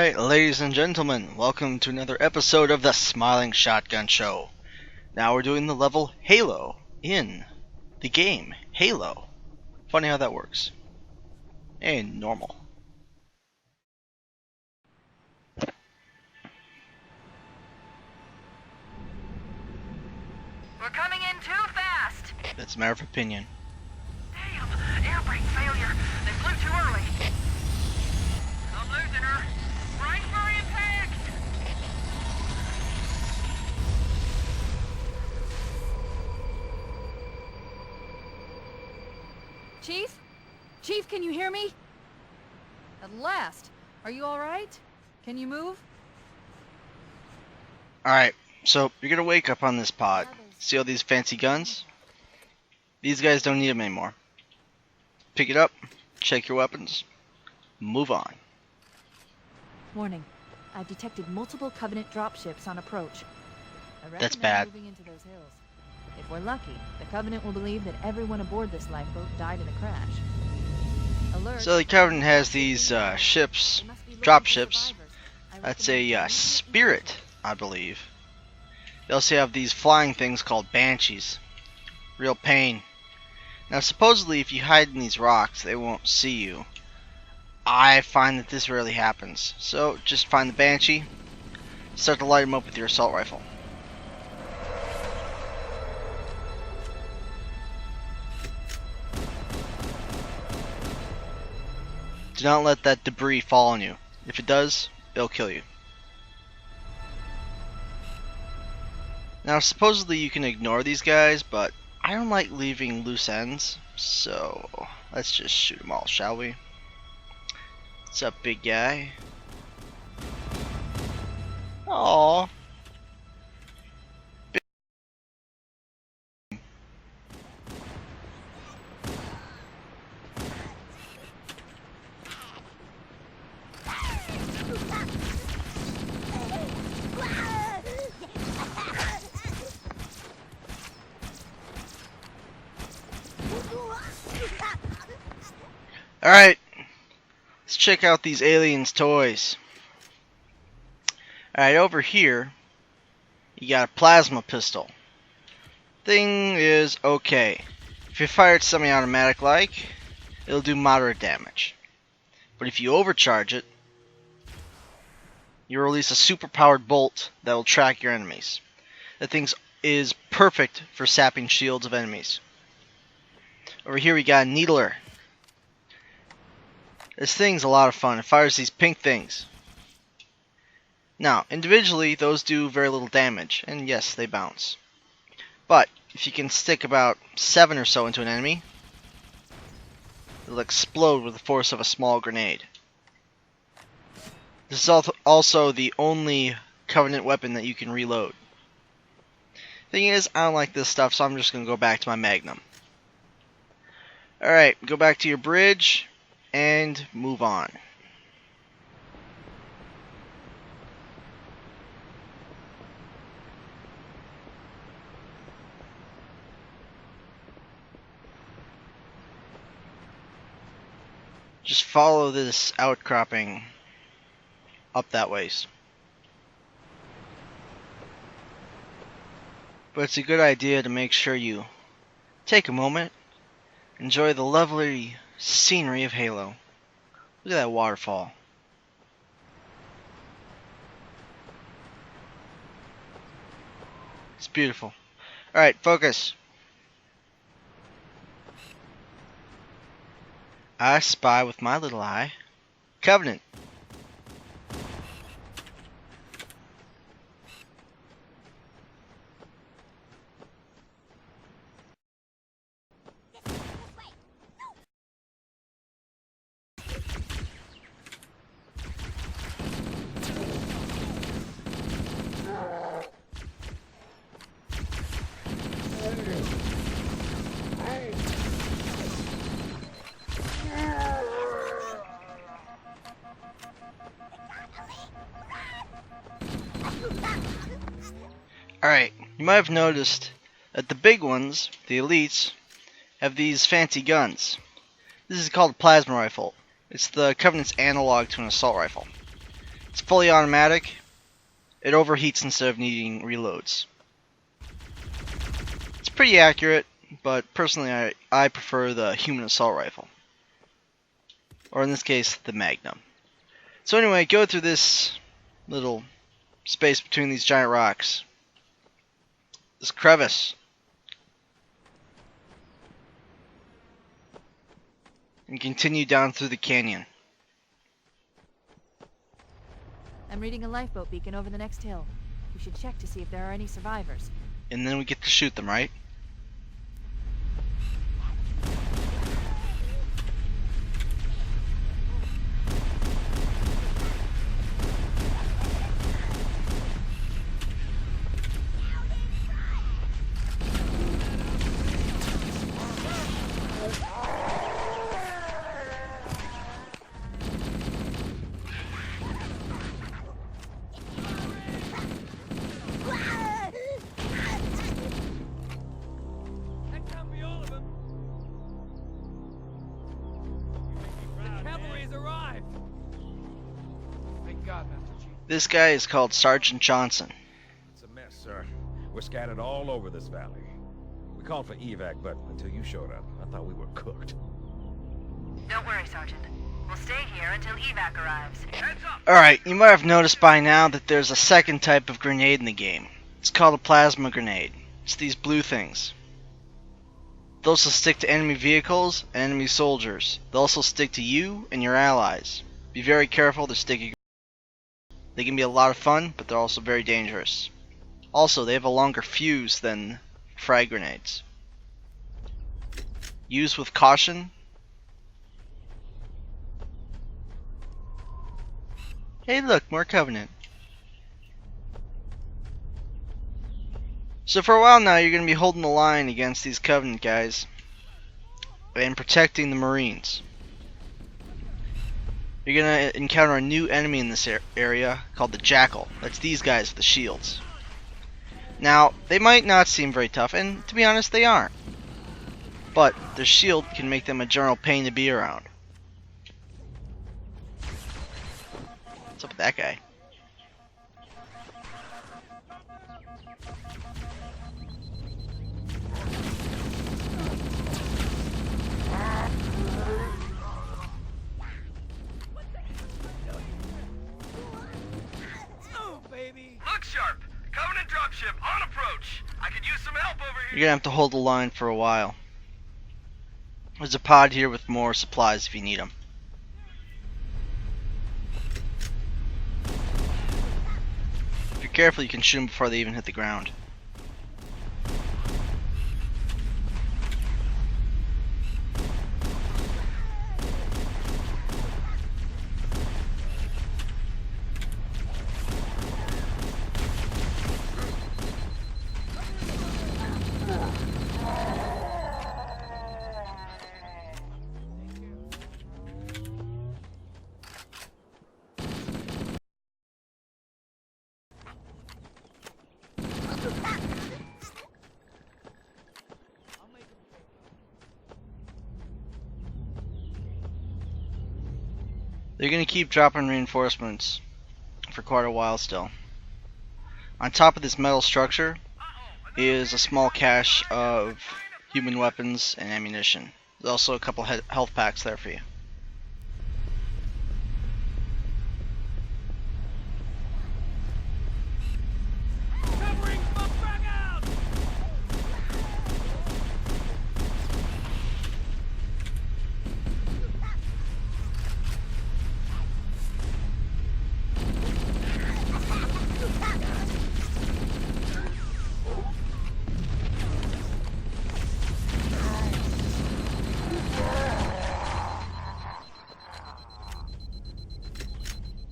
Alright, ladies and gentlemen, welcome to another episode of the Smiling Shotgun Show. Now we're doing the level Halo in the game Halo. Funny how that works. And normal. We're coming in too fast! That's a matter of opinion. Damn! Air brake failure! They flew too early! I'm losing her! Brace for impact! Chief? Chief, can you hear me? At last. Are you alright? Can you move? Alright, so you're gonna wake up on this pod. See all these fancy guns? These guys don't need them anymore. Pick it up, check your weapons, move on. Warning. I've detected multiple Covenant dropships on approach. That's bad. Moving into those hills. If we're lucky, the Covenant will believe that everyone aboard this lifeboat died in the crash. Alert. So the Covenant has these ships, drop ships. That's a Spirit, I believe. They also have these flying things called Banshees. Real pain. Now supposedly if you hide in these rocks, they won't see you. I find that this rarely happens. So just find the Banshee, start to light them up with your assault rifle. Do not let that debris fall on you. If it does, it'll kill you. Now supposedly you can ignore these guys, but I don't like leaving loose ends, so let's just shoot them all, shall we? What's up, big guy? Aww. Alright, let's check out these aliens' toys. Alright, over here, you got a plasma pistol. Thing is okay. If you fire it semi-automatic like, it'll do moderate damage. But if you overcharge it, you release a super-powered bolt that will track your enemies. That thing is perfect for sapping shields of enemies. Over here we got a needler. This thing's a lot of fun. It fires these pink things. Now, individually, those do very little damage, and yes, they bounce. But, if you can stick about 7 or so into an enemy, it'll explode with the force of a small grenade. This is also the only Covenant weapon that you can reload. Thing is, I don't like this stuff, so I'm just going to go back to my Magnum. Alright, go back to your bridge and move on. Just follow this outcropping up that ways. But it's a good idea to make sure you take a moment, enjoy the lovely scenery of Halo. Look at that waterfall. It's beautiful. Alright, focus. I spy with my little eye Covenant. Alright, you might have noticed that the big ones, the elites, have these fancy guns. This is called a plasma rifle. It's the Covenant's analog to an assault rifle. It's fully automatic. It overheats instead of needing reloads. It's pretty accurate, but personally I prefer the human assault rifle. Or in this case, the Magnum. So anyway, go through this little space between these giant rocks. This crevice. And continue down through the canyon. I'm reading a lifeboat beacon over the next hill. We should check to see if there are any survivors. And then we get to shoot them, right? This guy is called Sergeant Johnson. It's a mess, sir. We're scattered all over this valley. We called for evac, but until you showed up, I thought we were cooked. Don't worry, Sergeant. We'll stay here until evac arrives. Heads up! Alright, you might have noticed by now that there's a second type of grenade in the game. It's called a plasma grenade. It's these blue things. They'll also stick to enemy vehicles and enemy soldiers. They'll also stick to you and your allies. Be very careful, they're sticky. They can be a lot of fun, but they're also very dangerous. Also, they have a longer fuse than frag grenades. Use with caution. Hey look, more Covenant. So for a while now, you're going to be holding the line against these Covenant guys and protecting the Marines. You're going to encounter a new enemy in this area called the Jackal. That's these guys with the shields. Now, they might not seem very tough, and to be honest, they aren't. But their shield can make them a general pain to be around. What's up with that guy? Look sharp! Covenant dropship on approach! I could use some help over You're here! gonna have to hold the line for a while. There's a pod here with more supplies if you need them. If you're careful, you can shoot them before they even hit the ground. They're going to keep dropping reinforcements for quite a while still. On top of this metal structure is a small cache of human weapons and ammunition. There's also a couple health packs there for you.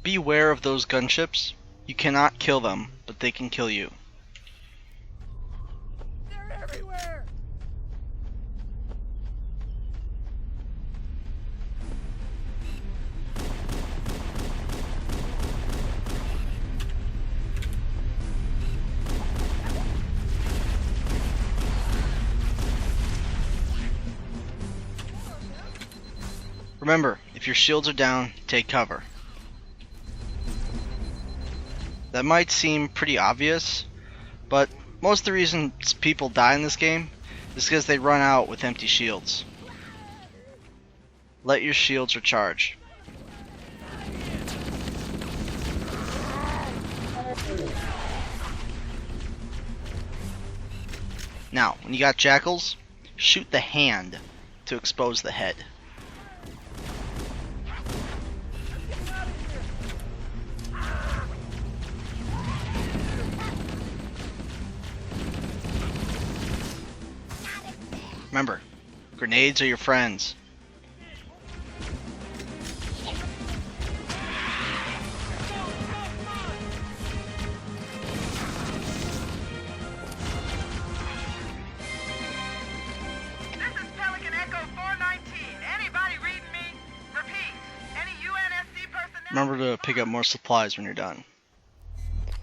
Beware of those gunships. You cannot kill them, but they can kill you. They're everywhere! Remember, if your shields are down, take cover. That might seem pretty obvious, but most of the reasons people die in this game is because they run out with empty shields. Let your shields recharge. Now, when you got jackals, shoot the hand to expose the head. Remember, grenades are your friends. Remember to pick up more supplies when you're done.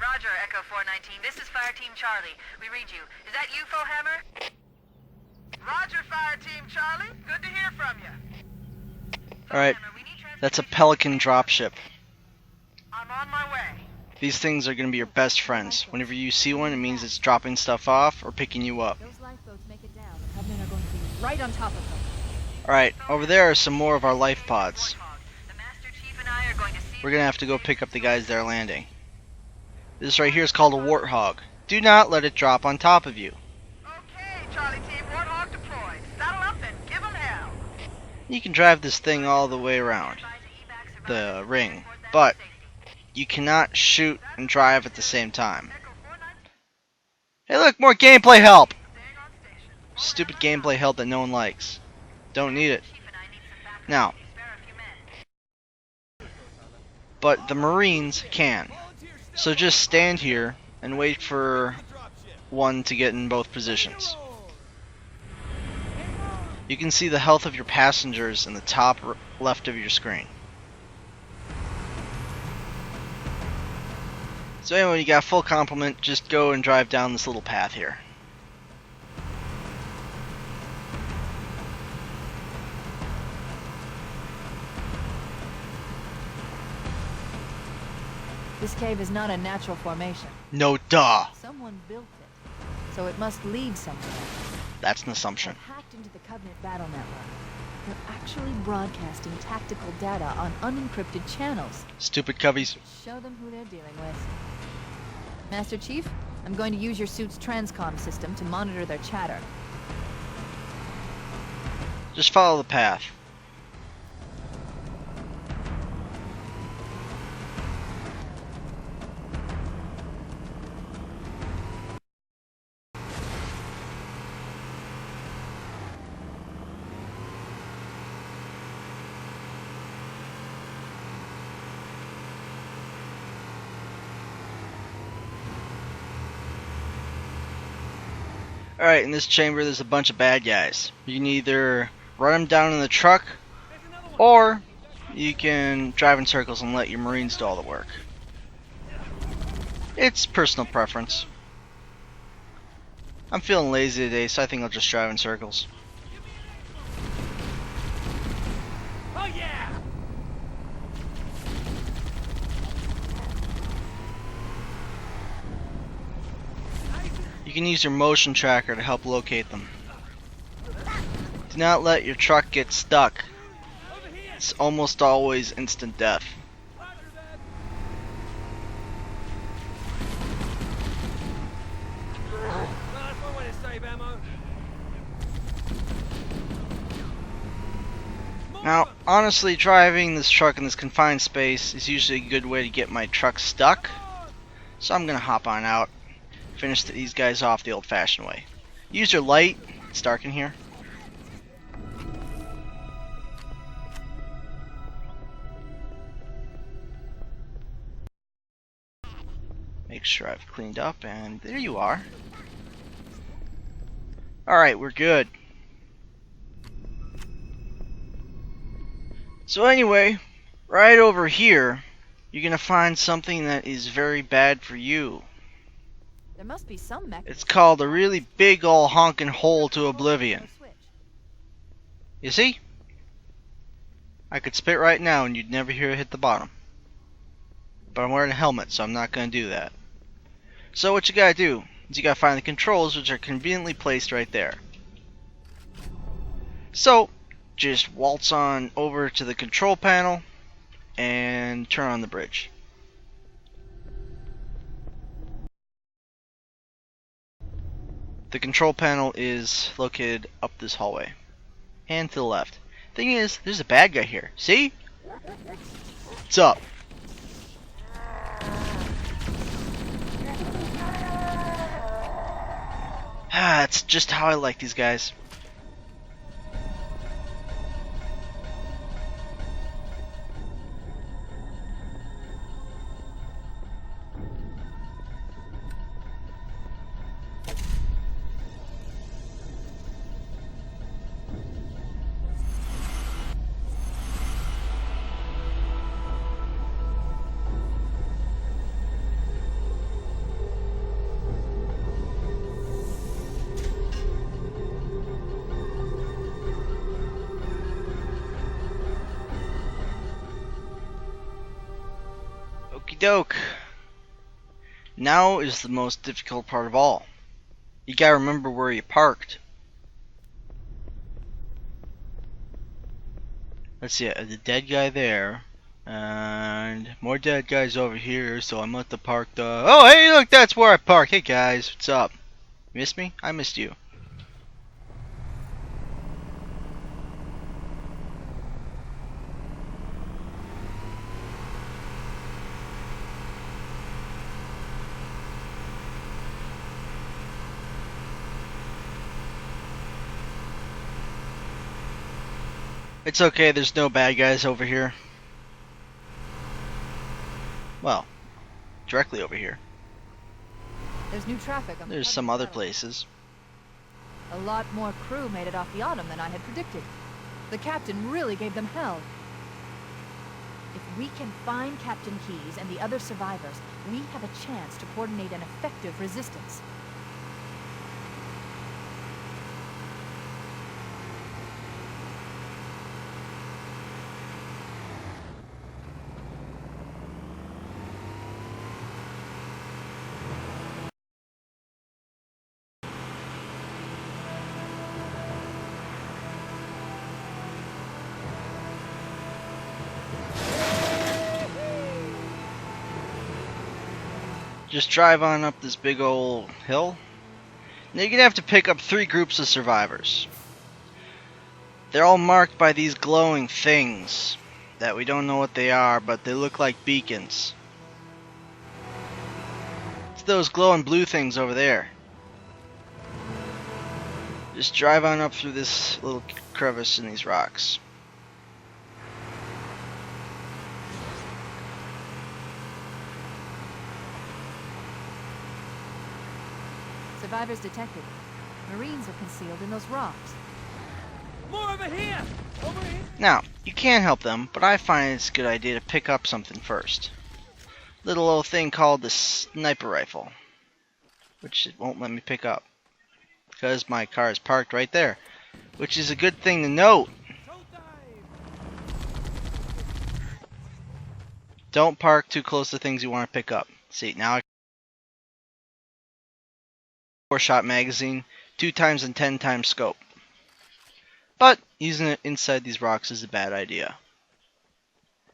Roger, Echo 419. This is Fire Team Charlie. We read you. Is that you, Hammer? Roger, Fire Team Charlie. Good to hear from you. Alright, that's a Pelican dropship. I'm on my way. These things are going to be your best friends. Whenever you see one, it means it's dropping stuff off or picking you up. Those lifeboats make it down. The Covenant are going to be right on top of them. Alright, over there are some more of our life pods. We're going to have to go pick up the guys that are landing. This right here is called a Warthog. Do not let it drop on top of you. Okay, Charlie Team, Warthog deployed. Saddle up and give them hell. You can drive this thing all the way around the ring, but you cannot shoot and drive at the same time. Hey look, more gameplay help! Stupid gameplay help that no one likes. Don't need it. Now, but the Marines can. So just stand here and wait for one to get in both positions. You can see the health of your passengers in the top left of your screen. So anyway, when you got full complement, just go and drive down this little path here. This cave is not a natural formation. No duh. Someone built it, so it must lead somewhere. That's an assumption. They've hacked into the Covenant battle network. They're actually broadcasting tactical data on unencrypted channels. Stupid coveys. Show them who they're dealing with. Master Chief, I'm going to use your suit's transcom system to monitor their chatter. Just follow the path. Alright, in this chamber there's a bunch of bad guys. You can either run them down in the truck, or you can drive in circles and let your Marines do all the work. It's personal preference. I'm feeling lazy today, so I think I'll just drive in circles. Oh yeah! You can use your motion tracker to help locate them. Do not let your truck get stuck. It's almost always instant death. Now, honestly, driving this truck in this confined space is usually a good way to get my truck stuck. So I'm gonna hop on out. Finish these guys off the old-fashioned way. Use your light. It's dark in here. Make sure I've cleaned up, and there you are. Alright, we're good. So anyway, right over here, you're gonna find something that is very bad for you. There must be some mechanism. It's called a really big ol' honkin' hole to oblivion. You see? I could spit right now and you'd never hear it hit the bottom. but I'm wearing a helmet, so I'm not going to do that. So what you gotta do is you gotta find the controls, which are conveniently placed right there. So just waltz on over to the control panel and turn on the bridge. The control panel is located up this hallway and to the left. Thing is, there's a bad guy here. See? What's up? That's just how I like these guys. Okie doke. Now is the most difficult part of all. You gotta remember where you parked. Let's see, the dead guy there, and more dead guys over here, so I'm at the park. Oh, hey, look, that's where I parked. Hey guys, what's up? Miss me? I missed you. It's okay, there's no bad guys over here. Well, directly over here. There's new traffic on the There's Hudson some other Shuttle. places. A lot more crew made it off the Autumn than I had predicted. The captain really gave them hell. If we can find Captain Keyes and the other survivors, we have a chance to coordinate an effective resistance. Just drive on up this big old hill. Now you're gonna have to pick up 3 groups of survivors. They're all marked by these glowing things that we don't know what they are, but they look like beacons. It's those glowing blue things over there. Just drive on up through this little crevice in these rocks. Survivors detected. Marines are concealed in those rocks. More over here! Over here! Now, you can help them, but I find it's a good idea to pick up something first. Little old thing called the sniper rifle, which it won't let me pick up because my car is parked right there, which is a good thing to note. Don't park too close to things you want to pick up. See, now I 4-shot magazine, 2 times and 10 times scope. But using it inside these rocks is a bad idea.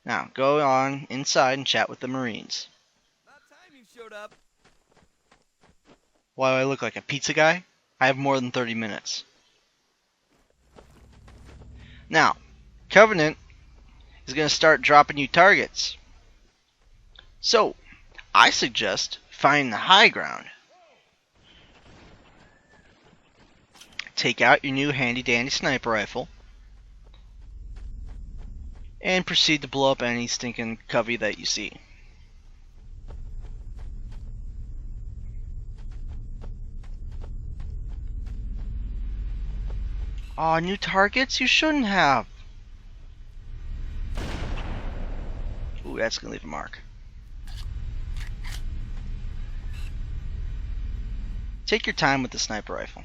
Now, go on inside and chat with the Marines. About time you showed up. Why do I look like a pizza guy? I have more than 30 minutes. Now, Covenant is going to start dropping you targets. So, I suggest find the high ground. Take out your new handy dandy sniper rifle and proceed to blow up any stinking covey that you see. Aw, new targets? You shouldn't have. Ooh, that's gonna leave a mark. Take your time with the sniper rifle.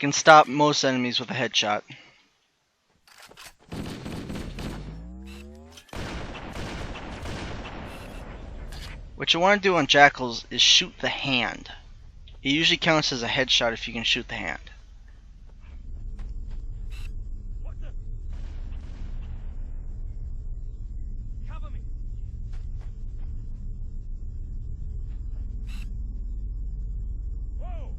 can stop most enemies with a headshot. What you want to do on jackals is shoot the hand. It usually counts as a headshot if you can shoot the hand. Cover me. Whoa.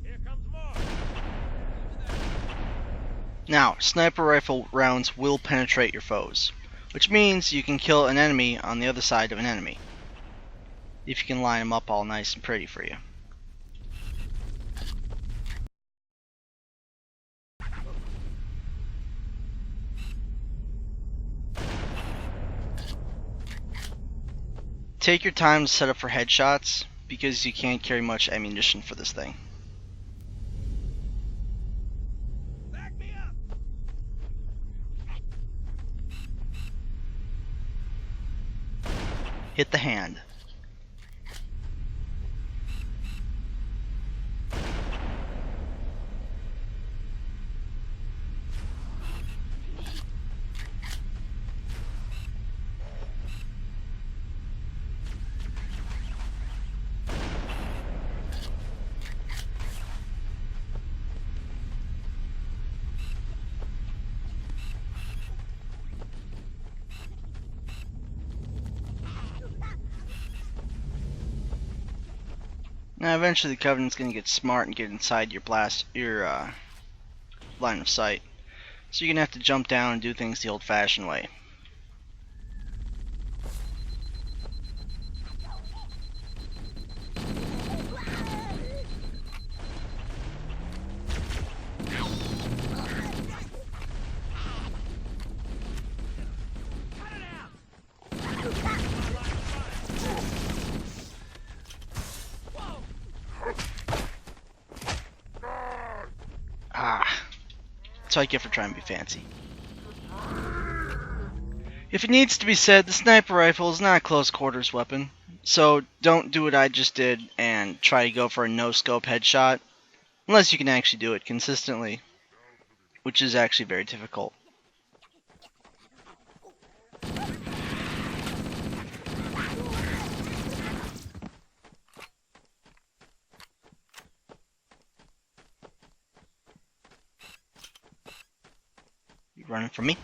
Here comes more. Now, sniper rifle rounds will penetrate your foes, which means you can kill an enemy on the other side of an enemy, if you can line them up all nice and pretty for you. Take your time to set up for headshots, because you can't carry much ammunition for this thing. Back me up. Hit the hand. Now eventually the Covenant's gonna get smart and get inside your line of sight. So you're gonna have to jump down and do things the old-fashioned way. That's what I get for trying to be fancy. If it needs to be said, the sniper rifle is not a close quarters weapon, so don't do what I just did and try to go for a no-scope headshot, unless you can actually do it consistently, which is actually very difficult. You running from me?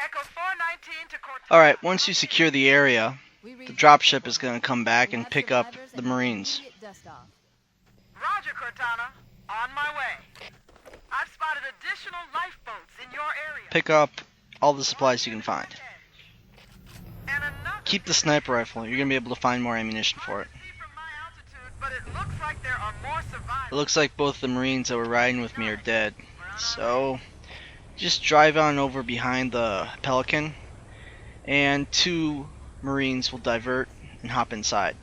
Echo 419 to Cortana. Alright, once you secure the area, the dropship is going to come back and pick up the Marines. Roger, Cortana. On my way. I've spotted additional lifeboats in your area. Pick up all the supplies you can find. And another Keep the sniper rifle, you're going to be able to find more ammunition for it. see from my altitude, but it looks like there are more survivors. It looks like both the Marines that were riding with me are dead. So, just drive on over behind the Pelican, and 2 Marines will divert and hop inside.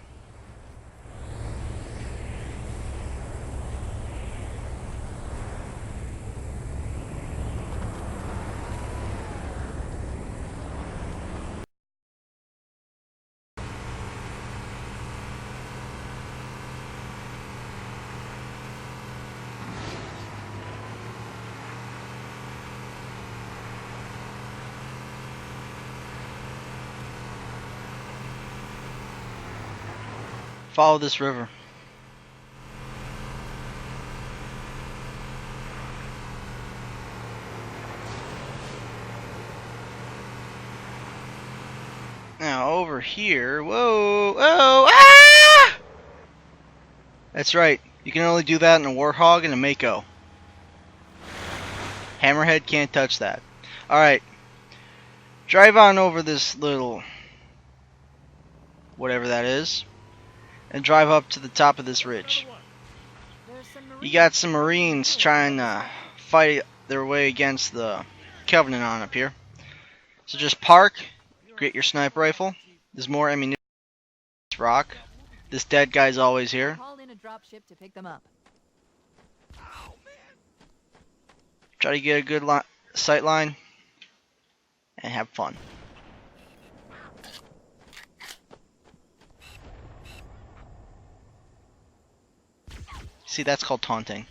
Follow this river. Now over here, whoa, ah! That's right, you can only do that in a Warthog and a Mako. Hammerhead can't touch that. Alright, drive on over this little, whatever that is, and drive up to the top of this ridge. You got some Marines trying to fight their way against the Covenant on up here. So just park, get your sniper rifle. There's more ammunition on this rock. This dead guy's always here. Call in a dropship to pick them up. Try to get a good sight line and have fun. See, that's called taunting.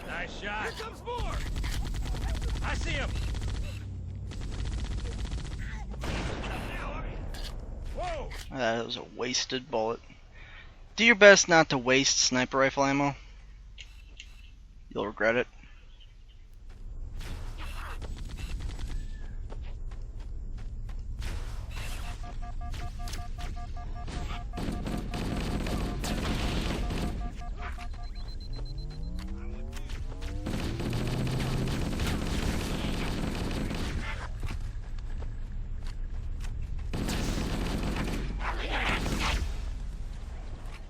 Nice shot. Here comes more. I see him. Whoa. That was a wasted bullet. Do your best not to waste sniper rifle ammo. You'll regret it.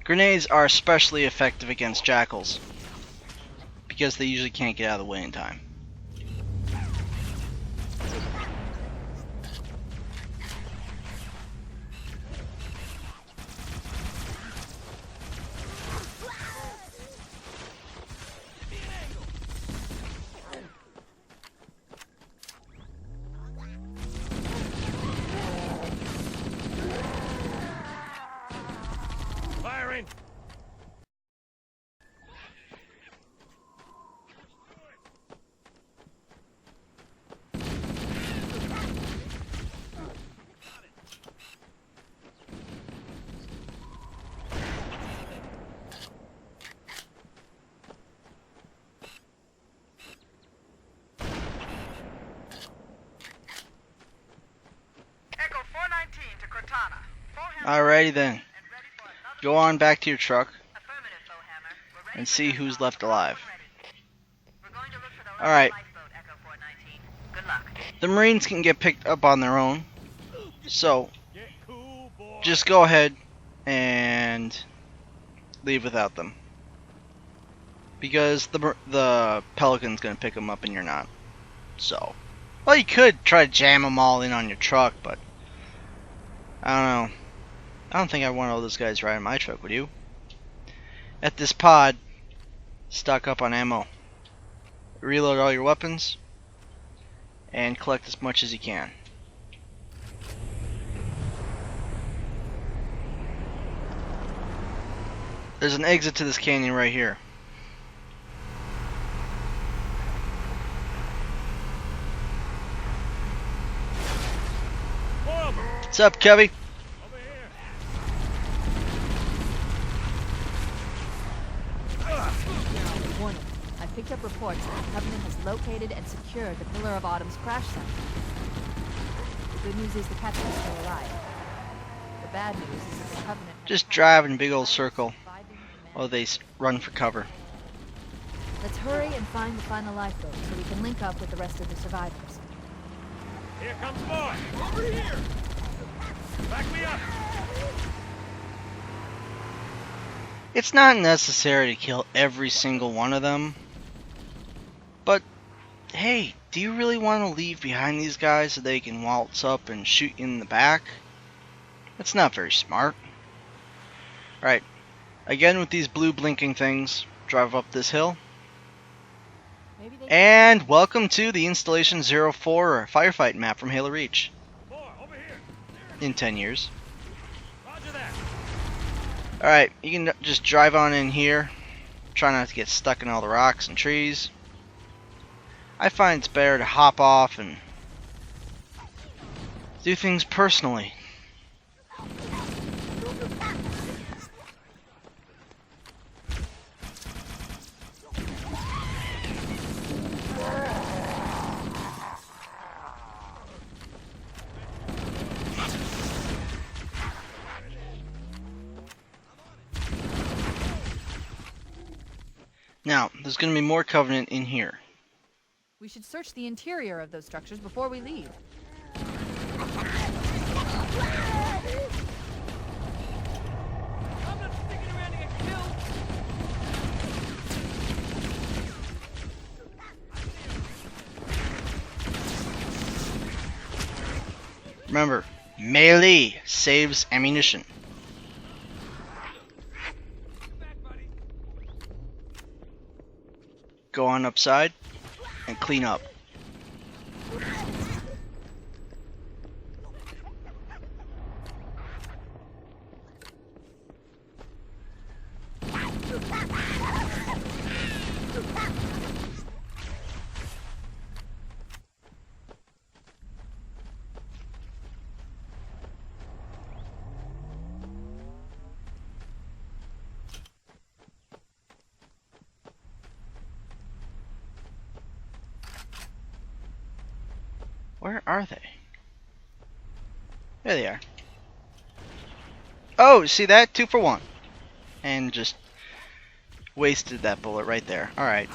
Grenades are especially effective against jackals because they usually can't get out of the way in time. Firing. Echo 419 to Cortana. Alrighty then. Go on back to your truck Affirmative, Fohammer. We're ready and for see that who's call. left alive. We're going to look for the last Alright. lifeboat, Echo 419. Good luck. The Marines can get picked up on their own, so Get cool, boy. just go ahead and leave without them. Because the Pelican's gonna pick them up and you're not. So, well, you could try to jam them all in on your truck, but I don't know. I don't think I want all those guys riding my truck, would you? At this pod, stock up on ammo. Reload all your weapons, and collect as much as you can. There's an exit to this canyon right here. More of 'em. What's up, Kevy? Over here. Warning. I picked up reports that the Covenant has located and secured the Pillar of Autumn's crash site. The good news is the captain is still alive. The bad news is that the Covenant... Just drive in a big old circle while they run for cover. Let's hurry and find the final lifeboat so we can link up with the rest of the survivors. Here comes more. Over here. Back me up. It's not necessary to kill every single one of them, but hey, do you really want to leave behind these guys so they can waltz up and shoot you in the back? That's not very smart. Alright, again with these blue blinking things, drive up this hill. Maybe they And welcome to the Installation 04 firefight map from Halo Reach. More. Over here. In 10 years. Roger that. Alright, you can just drive on in here. Try not to get stuck in all the rocks and trees. I find it's better to hop off and do things personally. Now, there's going to be more Covenant in here. We should search the interior of those structures before we leave. Remember, melee saves ammunition. Go on upside and clean up. Where are they? There they are. Oh, see that? 2 for 1. And just wasted that bullet right there. Alright.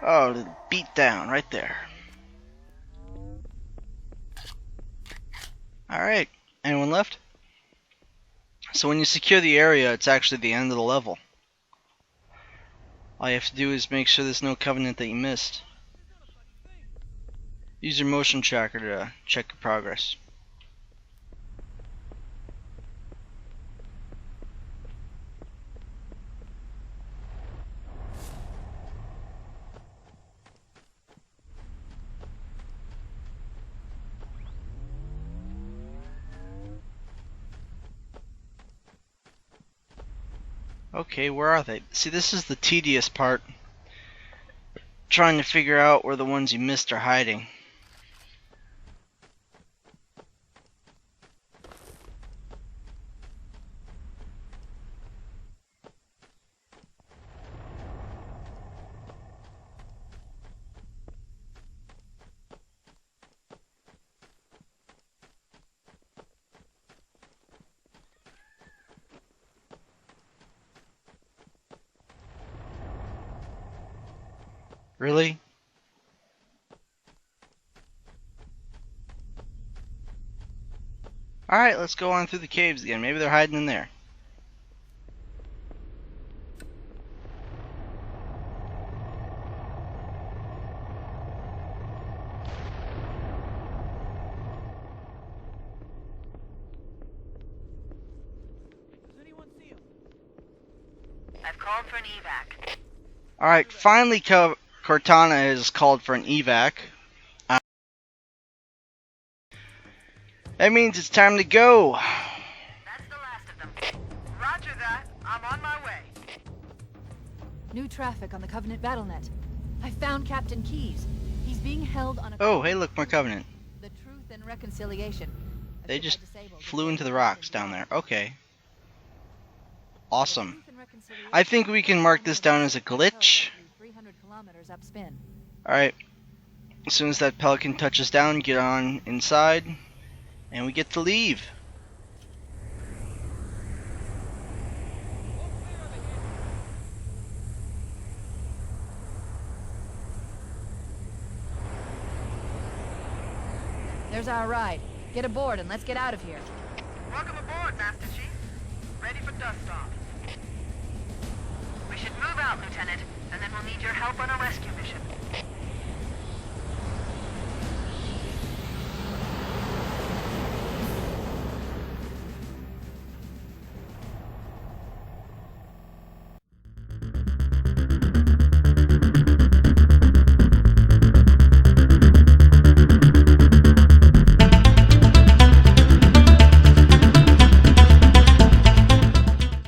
Oh, the beat down right there. Alright, anyone left? So when you secure the area, it's actually the end of the level. All you have to do is make sure there's no covenant that you missed. Use your motion tracker to check your progress. Okay, where are they? See, this is the tedious part. Trying to figure out where the ones you missed are hiding. Really? Alright, let's go on through the caves again. Maybe they're hiding in there. I've called for an evac. Alright, finally Cortana has called for an evac. That means it's time to go. That's the last of them. Roger that. I'm on my way. New traffic on the Covenant BattleNet. I found Captain Keyes. He's being held on a... Oh, hey, look, more Covenant. The Truth and Reconciliation. They just flew into the rocks down there. Okay. Awesome. I think we can mark this down as a glitch. Alright. As soon as that pelican touches down, get on inside. And we get to leave. There's our ride. Get aboard and let's get out of here. Welcome aboard, Master Chief. Ready for dust off. We should move out, Lieutenant, and then we'll need your help on a rescue mission.